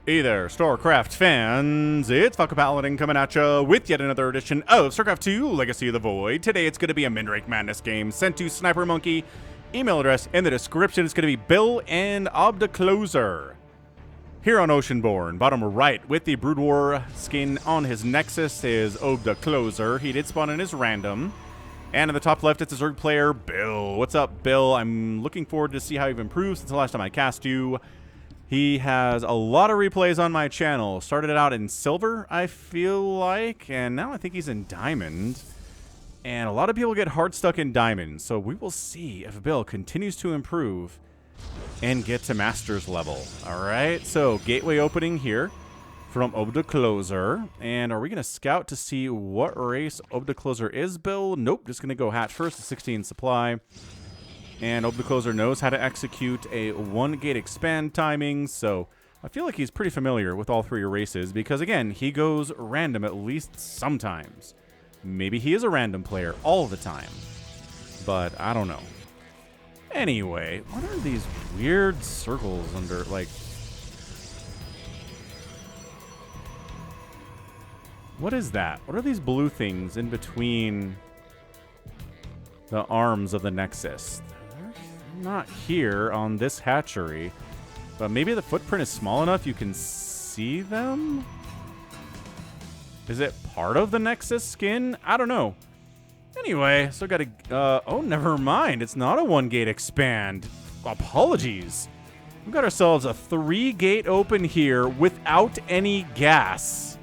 Hey there, StarCraft fans. It's Falcon Paladin coming at you with yet another edition of StarCraft 2 Legacy of the Void. Today it's going to be a Mindrake Madness game sent to SniperMonkey. Email address in the description is going to be Bill and Obdachloser. Here on Oceanborn, bottom right, with the Brood War skin on his Nexus is Obdachloser. He did spawn in his random. And in the top left, it's a Zerg player, Bill. What's up, Bill? I'm looking forward to see how you've improved since the last time I cast you. He has a lot of replays on my channel. Started it out in silver, I feel like, and now I think he's in diamond. And a lot of people get hard stuck in diamond, so we will see if Bill continues to improve and get to master's level. All right, so gateway opening here from Obdachloser. And are we going to scout to see what race Obdachloser is, Bill? Nope, just going to go hatch first, 16 supply. And Obdachloser knows how to execute a 1-gate expand timing, so I feel like he's pretty familiar with all three races because, again, he goes random at least sometimes. Maybe he is a random player all the time, but I don't know. Anyway, what are these weird circles under, like... What is that? What are these blue things in between the arms of the Nexus? Not here on this hatchery, but maybe the footprint is small enough you can see them? Is it part of the Nexus skin? I don't know. Anyway, so got a... oh, never mind. It's not a 1-gate expand. Apologies. We've got ourselves a 3-gate open here without any gas.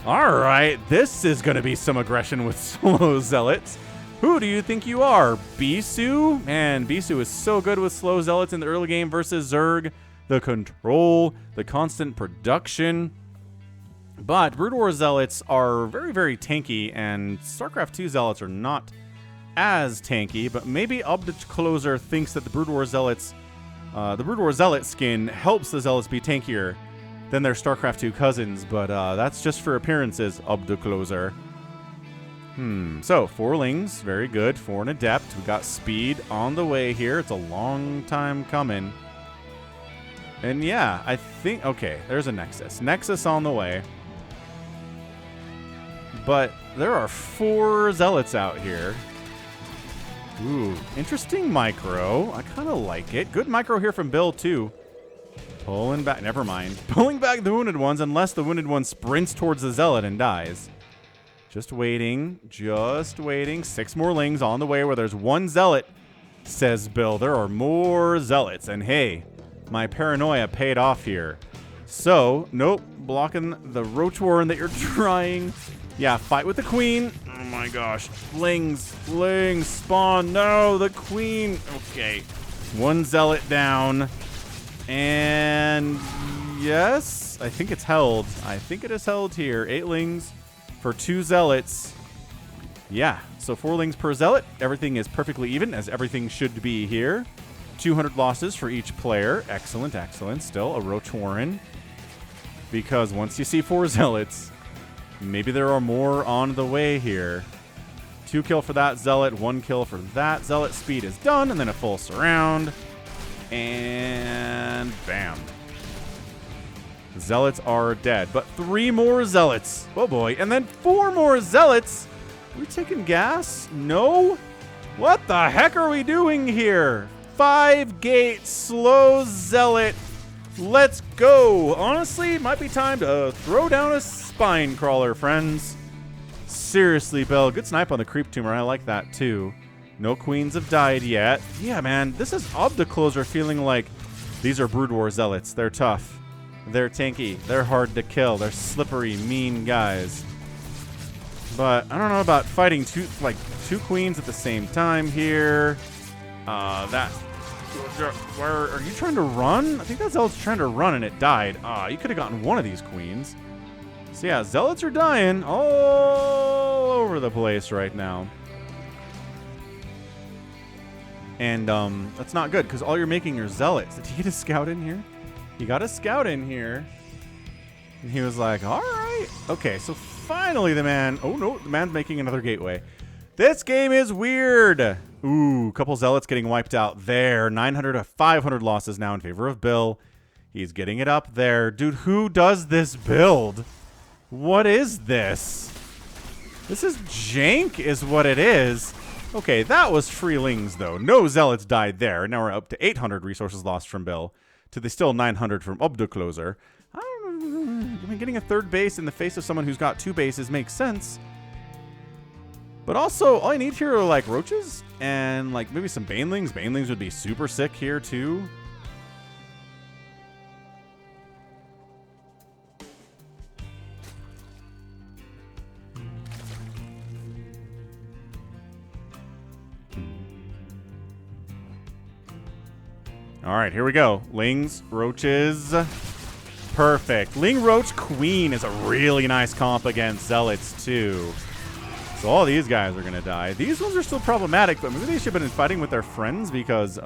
All right, this is going to be some aggression with slow zealots. Who do you think you are? Bisu? Man, Bisu is so good with slow zealots in the early game versus Zerg. The control, the constant production. But Brood War zealots are very, very tanky, and StarCraft 2 zealots are not as tanky, but maybe Obdachloser thinks that the Brood War zealots, the Brood War zealot skin helps the zealots be tankier than their StarCraft 2 cousins, but that's just for appearances, Obdachloser. So 4 lings, very good. 4 an adept. We got speed on the way here. It's a long time coming. And yeah, I think, okay, there's a Nexus. Nexus on the way. But there are 4 zealots out here. Ooh, interesting micro. I kind of like it. Good micro here from Bill, too. Pulling back, never mind. Pulling back the wounded ones unless the wounded one sprints towards the zealot and dies. Just waiting, just waiting. 6 more lings on the way where there's 1 zealot, says Bill. There are more zealots, and hey, my paranoia paid off here. So, nope, blocking the roach warren that you're trying. Yeah, fight with the queen. Oh my gosh, lings, spawn. No, the queen. Okay, 1 zealot down. And yes, I think it's held. I think it is held here. 8 lings. For 2 zealots. Yeah, so 4 lings per zealot. Everything is perfectly even, as everything should be here. 200 losses for each player. Excellent, excellent. Still a roach warren. Because once you see 4 zealots, maybe there are more on the way here. 2 kill for that zealot, 1 kill for that zealot. Speed is done, and then a full surround. And bam. Zealots are dead, but 3 more zealots. Oh boy, and then 4 more zealots. Are we taking gas? No? What the heck are we doing here? 5-gate slow zealot. Let's go. Honestly, it might be time to throw down a spine crawler, friends. Seriously, Bill, good snipe on the creep tumor. I like that too. No queens have died yet. Yeah, man, this is Obdachloser feeling like these are Brood War zealots. They're tough. They're tanky. They're hard to kill. They're slippery, mean guys. But I don't know about fighting 2 queens at the same time here. Where are you trying to run? I think that zealot's trying to run and it died. You could have gotten one of these queens. So yeah, zealots are dying all over the place right now. And that's not good because all you're making are zealots. Did he get a scout in here? He got a scout in here. And he was like, all right. Okay, so finally the man... Oh, no, the man's making another gateway. This game is weird. Ooh, couple zealots getting wiped out there. 900 to 500 losses now in favor of Bill. He's getting it up there. Dude, who does this build? What is this? This is jank is what it is. Okay, that was freelings, though. No zealots died there. Now we're up to 800 resources lost from Bill to the still 900 from Obdachloser. I mean, getting a third base in the face of someone who's got 2 bases makes sense. But also, all I need here are, like, roaches and, like, maybe some banelings. Banelings would be super sick here, too. All right, here we go. Lings, roaches. Perfect. Ling Roach Queen is a really nice comp against zealots, too. So all these guys are going to die. These ones are still problematic, but maybe they should have been fighting with their friends because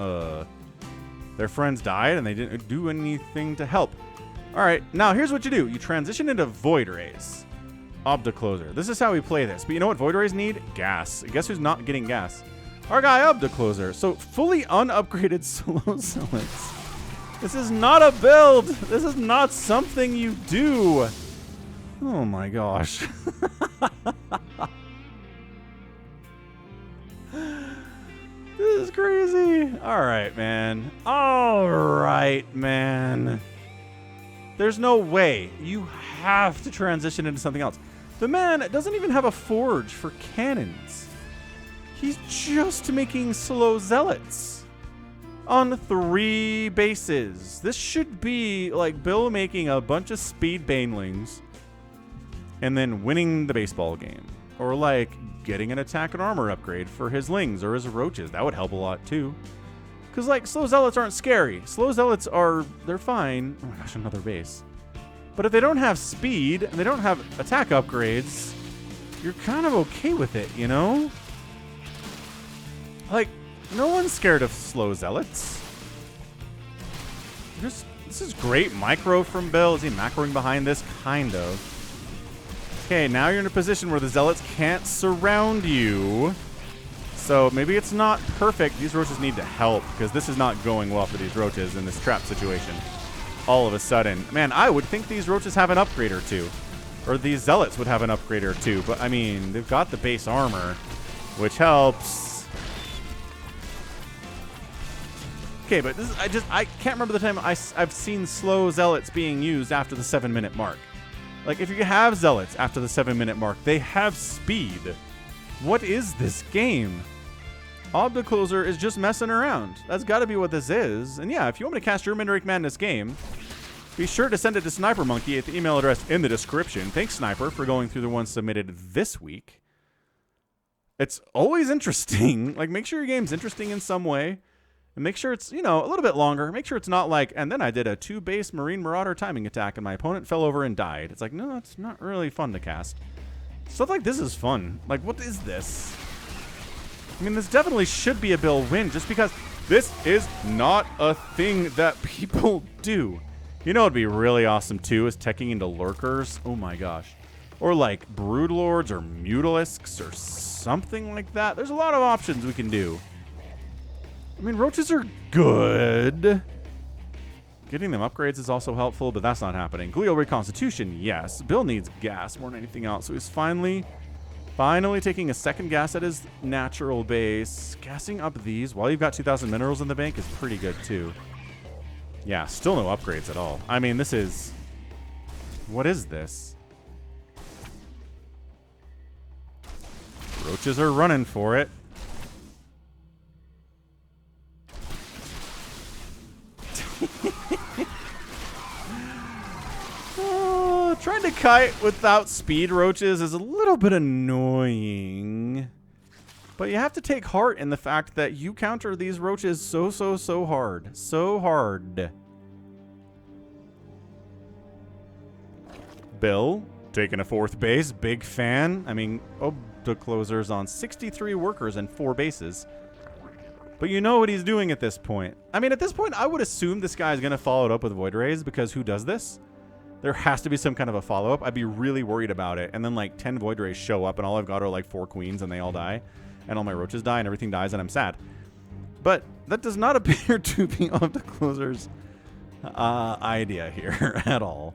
their friends died and they didn't do anything to help. All right, now here's what you do. You transition into Void Rays. Obdachloser. This is how we play this. But you know what Void Rays need? Gas. Guess who's not getting gas? Our guy Obdachloser. So fully unupgraded slow zealots. This is not a build. This is not something you do. Oh my gosh. This is crazy. All right, man. All right, man. There's no way. You have to transition into something else. The man doesn't even have a forge for cannons. He's just making slow zealots on 3 bases. This should be like Bill making a bunch of speed banelings and then winning the baseball game. Or like getting an attack and armor upgrade for his lings or his roaches. That would help a lot too. Because like slow zealots aren't scary. Slow zealots they're fine. Oh my gosh, another base. But if they don't have speed and they don't have attack upgrades, you're kind of okay with it, you know? Like, no one's scared of slow zealots. This is great micro from Bill. Is he macroing behind this? Kind of. Okay, now you're in a position where the zealots can't surround you. So maybe it's not perfect. These roaches need to help because this is not going well for these roaches in this trap situation. All of a sudden. Man, I would think these roaches have an upgrade or two. Or these zealots would have an upgrade or two. But, I mean, they've got the base armor, which helps. Okay, but this is, I can't remember the time I've seen slow zealots being used after the 7-minute mark. Like, if you have zealots after the 7-minute mark, they have speed. What is this game? Obdachloser is just messing around. That's got to be what this is. And yeah, if you want me to cast your Mindrake Madness game, be sure to send it to SniperMonkey at the email address in the description. Thanks, Sniper, for going through the ones submitted this week. It's always interesting. Like, make sure your game's interesting in some way. And make sure it's, you know, a little bit longer. Make sure it's not like, and then I did a 2-base Marine Marauder timing attack and my opponent fell over and died. It's like, no, it's not really fun to cast. Stuff like this is fun. Like, what is this? I mean, this definitely should be a Bill win just because this is not a thing that people do. You know, it'd be really awesome, too, is teching into Lurkers. Oh, my gosh. Or, like, Broodlords or Mutalisks or something like that. There's a lot of options we can do. I mean, roaches are good. Getting them upgrades is also helpful, but that's not happening. Glial Reconstitution, yes. Bill needs gas more than anything else, so he's finally taking a second gas at his natural base. Gassing up these while you've got 2,000 minerals in the bank is pretty good, too. Yeah, still no upgrades at all. I mean, this is... What is this? Roaches are running for it. Trying to kite without speed roaches is a little bit annoying. But you have to take heart in the fact that you counter these roaches so hard. So hard. Bill, taking a 4th base. Big fan. I mean, Obdachloser's on 63 workers and 4 bases. But you know what he's doing at this point. I mean, at this point, I would assume this guy's going to follow it up with Void Rays because who does this? There has to be some kind of a follow-up. I'd be really worried about it. And then like 10 Void Rays show up and all I've got are like 4 queens and they all die. And all my roaches die and everything dies and I'm sad. But that does not appear to be Obdachloser's idea here at all.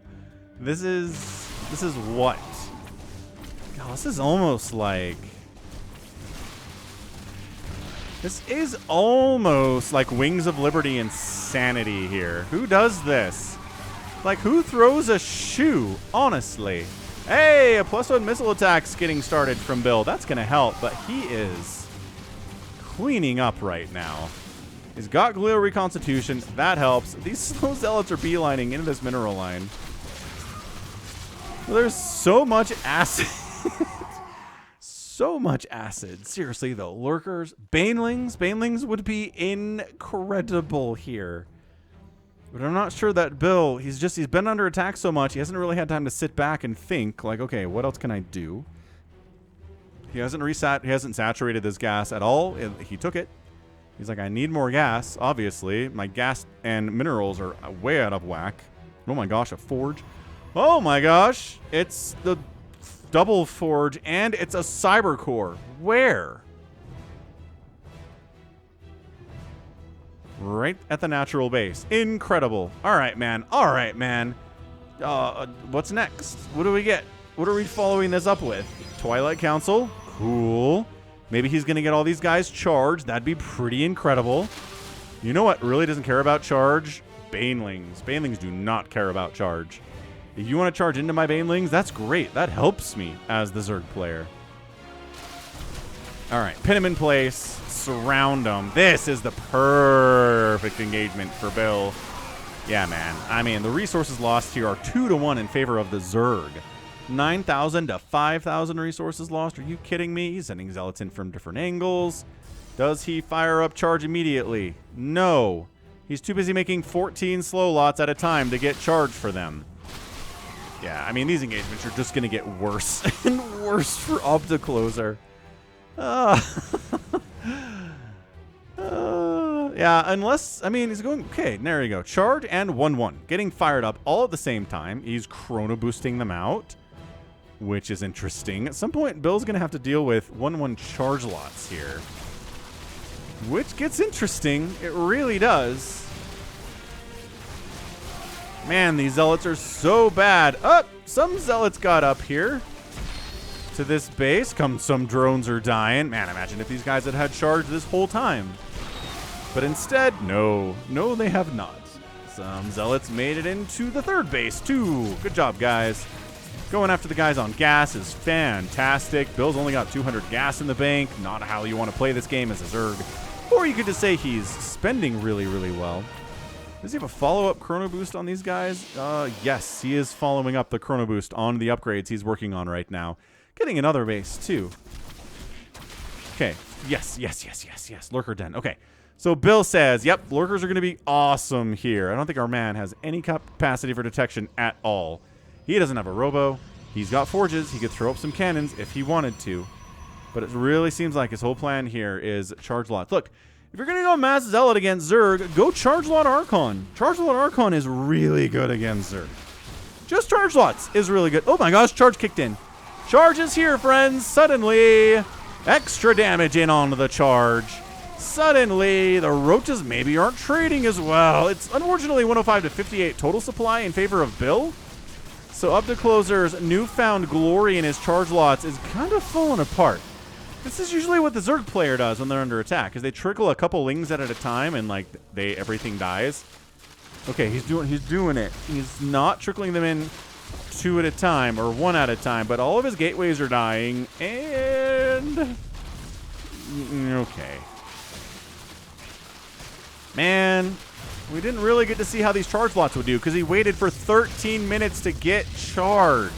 This is what? God, this is almost like... This is almost like Wings of Liberty insanity here. Who does this? Like, who throws a shoe? Honestly. Hey, a +1 missile attack's getting started from Bill. That's going to help, but he is cleaning up right now. He's got Glial Reconstitution. That helps. These slow zealots are beelining into this mineral line. There's so much acid. So much acid. Seriously, though. Lurkers. Banelings. Banelings would be incredible here. But I'm not sure that Bill, he's been under attack so much, he hasn't really had time to sit back and think, like, okay, what else can I do? He hasn't saturated this gas at all. He took it. He's like, I need more gas, obviously. My gas and minerals are way out of whack. Oh my gosh, a forge. Oh my gosh, it's the double forge, and it's a cyber core. Where? Right at the natural base. Incredible. All right, man. All right, man. What's next? What do we get? What are we following this up with? Twilight Council. Cool. Maybe he's going to get all these guys charged. That'd be pretty incredible. You know what really doesn't care about charge? Banelings. Banelings do not care about charge. If you want to charge into my Banelings, that's great. That helps me as the Zerg player. All right, pin him in place. Surround him. This is the perfect engagement for Bill. Yeah, man. I mean, the resources lost here are 2-to-1 in favor of the Zerg. 9,000 to 5,000 resources lost. Are you kidding me? He's sending zealots in from different angles. Does he fire up charge immediately? No. He's too busy making 14 slow lots at a time to get charged for them. Yeah, I mean, these engagements are just going to get worse and worse for Obdachloser. Yeah, unless, I mean, he's going, okay, there you go. Charge and 1-1. Getting fired up all at the same time. He's chrono boosting them out, which is interesting. At some point, Bill's going to have to deal with 1-1 charge lots here, which gets interesting. It really does. Man, these zealots are so bad. Oh, some zealots got up here to this base. Some drones are dying. Man, imagine if these guys had had charge this whole time. But instead, no, they have not. Some zealots made it into the third base, too. Good job, guys. Going after the guys on gas is fantastic. Bill's only got 200 gas in the bank. Not how you want to play this game as a Zerg. Or you could just say he's spending really, really well. Does he have a follow-up chrono boost on these guys? Yes, he is following up the chrono boost on the upgrades he's working on right now. Getting another base, too. Okay. Yes. Lurker Den. Okay. So Bill says, yep, lurkers are going to be awesome here. I don't think our man has any capacity for detection at all. He doesn't have a robo. He's got forges. He could throw up some cannons if he wanted to. But it really seems like his whole plan here is charge lot. Look, if you're going to go mass zealot against Zerg, go charge lot Archon. Charge lot Archon is really good against Zerg. Just charge lots is really good. Oh my gosh, charge kicked in. Charge is here, friends. Suddenly, extra damage in onto the charge. Suddenly, the roaches maybe aren't trading as well. It's unfortunately 105 to 58 total supply in favor of Bill. So Obdachloser's newfound glory in his charge lots is kind of falling apart. This is usually what the Zerg player does when they're under attack, is they trickle a couple lings at a time and like everything dies. Okay, he's doing it. He's not trickling them in 2 at a time or 1 at a time, but all of his gateways are dying and okay. Man, we didn't really get to see how these charge lots would do because he waited for 13 minutes to get charge.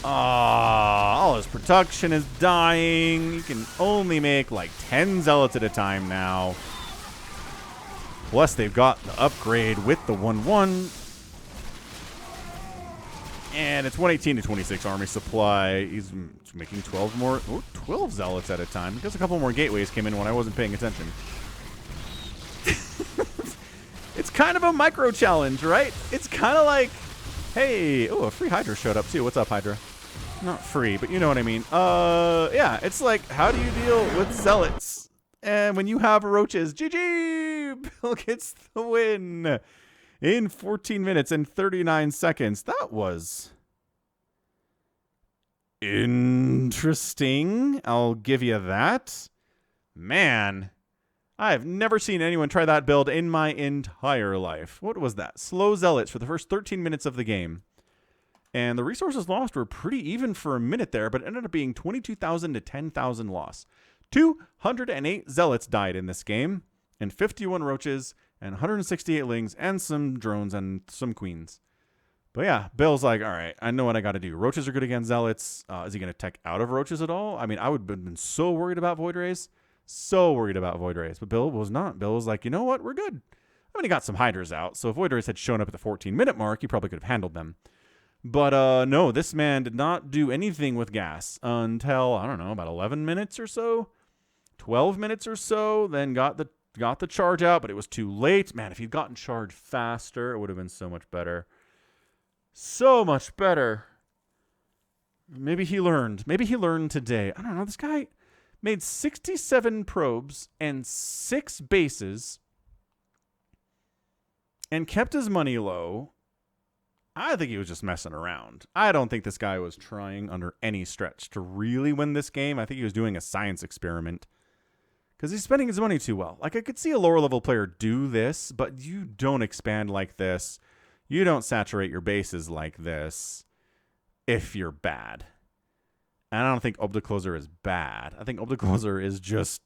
All his production is dying. You can only make like 10 zealots at a time now. Plus, they've got the upgrade with the 1-1. And it's 118 to 26 army supply. He's making 12 zealots at a time because a couple more gateways came in when I wasn't paying attention. It's kind of a micro challenge, right? It's kind of like, hey, oh, a free Hydra showed up too. What's up, Hydra? Not free, but you know what I mean. Yeah, it's like, how do you deal with zealots? And when you have roaches, GG, Bill gets the win. in 14 minutes and 39 seconds. That was interesting. I'll give you that. Man, I've never seen anyone try that build in my entire life. What was that? Slow Zealots for the first 13 minutes of the game. And the resources lost were pretty even for a minute there, but it ended up being 22,000 to 10,000 loss. 208 Zealots died in this game, and 51 roaches, and 168 lings, and some drones, and some queens. But yeah, Bill's like, all right, I know what I got to do. Roaches are good against Zealots. Is he going to tech out of roaches at all? I mean, I would have been so worried about Void Rays. So worried about Void Rays. But Bill was not. Bill was like, you know what? We're good. I mean, he got some Hydras out. So if Void Rays had shown up at the 14-minute mark, he probably could have handled them. But no, this man did not do anything with gas until, I don't know, about 11 minutes or so. 12 minutes or so. Then got the charge out, but it was too late. Man, if he'd gotten charged faster, it would have been so much better. So much better. Maybe he learned. Maybe he learned today. I don't know. This guy made 67 probes and 6 bases and kept his money low. I think he was just messing around. I don't think this guy was trying under any stretch to really win this game. I think he was doing a science experiment because he's spending his money too well. Like, I could see a lower level player do this, but you don't expand like this. You don't saturate your bases like this if you're bad. And I don't think Obdachloser is bad. I think Obdachloser is just,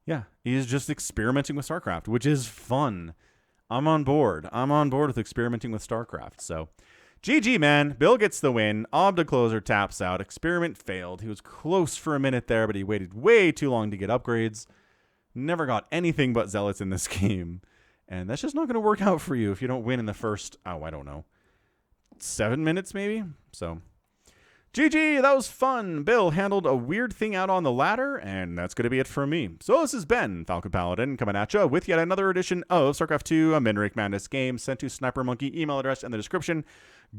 yeah, he's just experimenting with StarCraft, which is fun. I'm on board. I'm on board with experimenting with StarCraft. So, GG, man. Bill gets the win. Obdachloser taps out. Experiment failed. He was close for a minute there, but he waited way too long to get upgrades. Never got anything but Zealots in this game. And that's just not going to work out for you if you don't win in the first, oh, I don't know, 7 minutes maybe? So, GG, that was fun. Bill handled a weird thing out on the ladder, and that's going to be it from me. So this has been Falcon Paladin coming at you with yet another edition of StarCraft 2, a Minrake Madness game sent to SniperMonkey, email address in the description.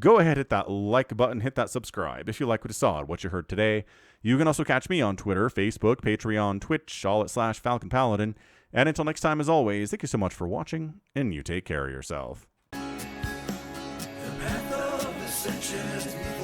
Go ahead, hit that like button, hit that subscribe if you like what you saw, what you heard today. You can also catch me on Twitter, Facebook, Patreon, Twitch, all at /Falcon Paladin. And until next time, as always, thank you so much for watching, and you take care of yourself. The path of ascension is